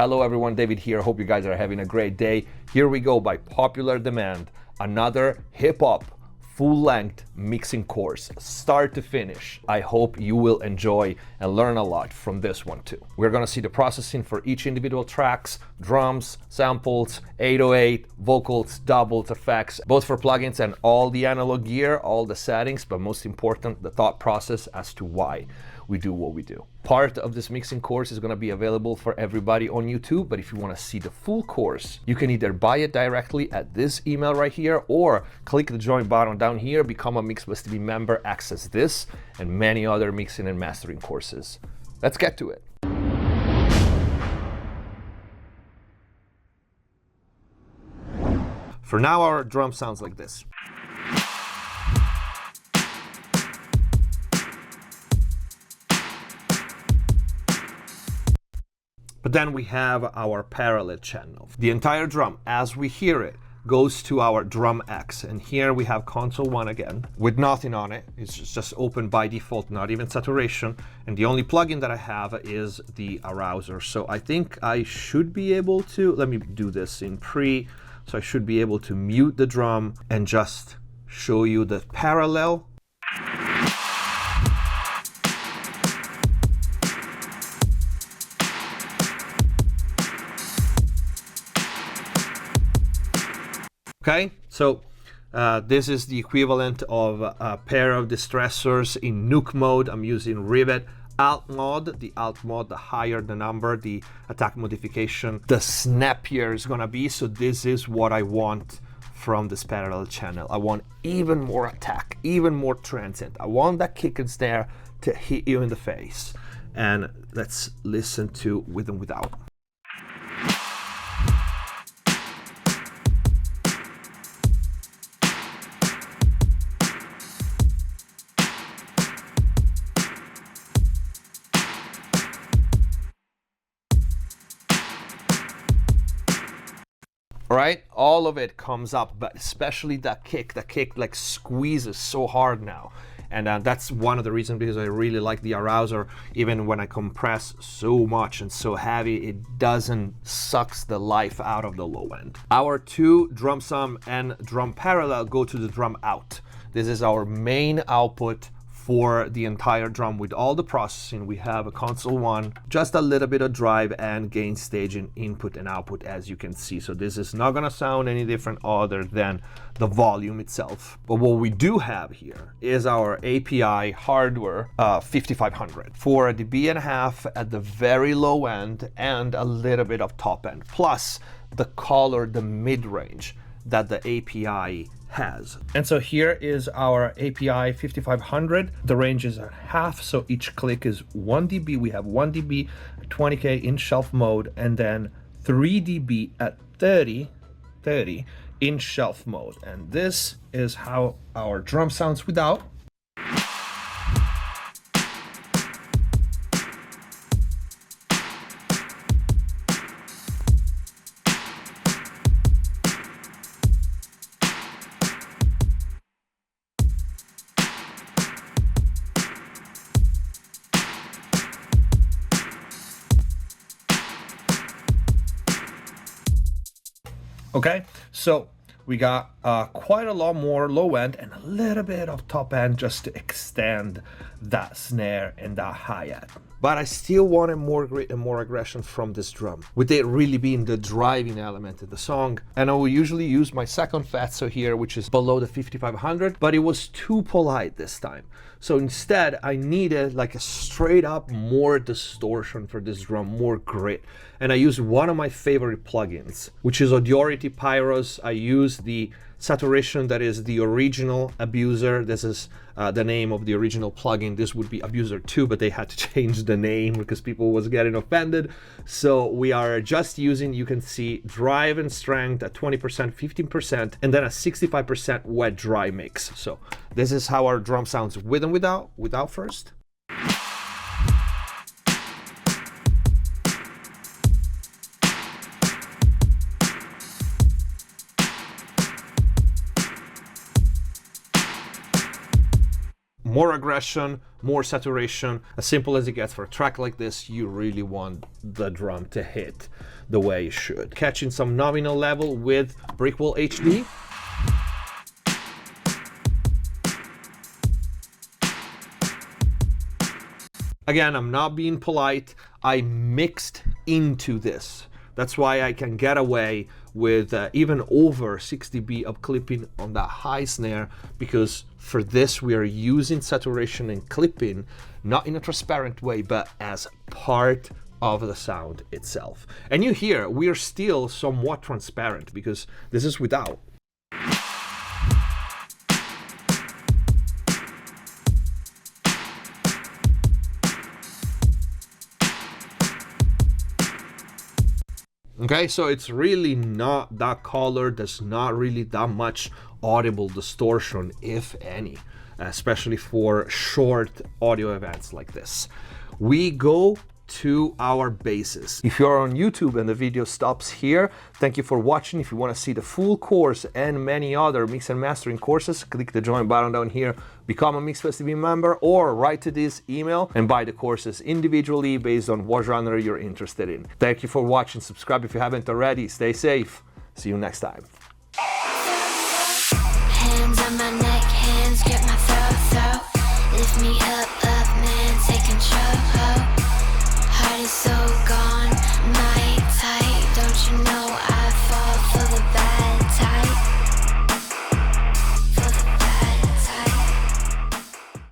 Hello everyone, David here. Hope you guys are having a great day. Here we go, by popular demand, another hip-hop full-length mixing course, start to finish. I hope you will enjoy and learn a lot from this one too. We're gonna see the processing for each individual tracks, drums, samples, 808, vocals, doubles, effects, both for plugins and all the analog gear, all the settings, but most important, the thought process as to why we do what we do. Part of this mixing course is going to be available for everybody on YouTube, but if you want to see the full course, you can either buy it directly at this email right here, or click the join button down here, become a MixBus TV member, access this and many other mixing and mastering courses. Let's get to it. For now, our drum sounds like this. But then we have our parallel channel. The entire drum, as we hear it, goes to our drum X. And here we have console 1 again, with nothing on it. It's just open by default, not even saturation. And the only plugin that I have is the arouser. So I think I should be able to, let me do this in pre. So I should be able to mute the drum and just show you the parallel. Okay, so this is the equivalent of a pair of distressors in nuke mode. I'm using Rivet Alt mod. The Alt mod, the higher the number, the attack modification, the snappier it's gonna be. So this is what I want from this parallel channel. I want even more attack, even more transient. I want that kick and snare to hit you in the face. And let's listen to with and without. All right, all of it comes up, but especially that kick like squeezes so hard now. And that's one of the reasons because I really like the arouser. Even when I compress so much and so heavy, it doesn't sucks the life out of the low end. Our two drum sum and drum parallel go to the drum out. This is our main output for the entire drum. With all the processing, we have a console 1, just a little bit of drive and gain staging input and output, as you can see. So this is not gonna sound any different other than the volume itself. But what we do have here is our API hardware 5500 for a dB.5 at the very low end and a little bit of top end, plus the color, the mid-range that the API has. And so here is our API 5500. The range is a half, so each click is 1 dB. We have 1 dB at 20K in shelf mode, and then 3 dB at 30 in shelf mode. And this is how our drum sounds without. Okay, so we got quite a lot more low end and a little bit of top end just to extend that snare and that hi-hat. But I still wanted more grit and more aggression from this drum, with it really being the driving element of the song. And I will usually use my second fatso here, which is below the 5500, but it was too polite this time. So instead, I needed like a straight up more distortion for this drum, more grit. And I used one of my favorite plugins, which is Audiority Pyros. I used the saturation that is the original Abuser. This is the name of the original plugin. This would be Abuser 2, but they had to change the name because people was getting offended. So we are just using, you can see, drive and strength at 20%, 15%, and then a 65% wet dry mix. So this is how our drum sounds with and without first. more aggression, more saturation, as simple as it gets. For a track like this, you really want the drum to hit the way it should. Catching some nominal level with Brickwall HD. Again, I'm not being polite, I mixed into this. That's why I can get away with even over 60 dB of clipping on that high snare, because for this we are using saturation and clipping, not in a transparent way, but as part of the sound itself. And you hear, we are still somewhat transparent because this is without. Okay, so it's really not that colored, there's not really that much audible distortion, if any, especially for short audio events like this. We go to our basses. If you're on YouTube and the video stops here, thank you for watching. If you want to see the full course and many other mix and mastering courses, click the join button down here, become a MixFest TV member, or write to this email and buy the courses individually based on what genre you're interested in. Thank you for watching. Subscribe if you haven't already. Stay safe. See you next time.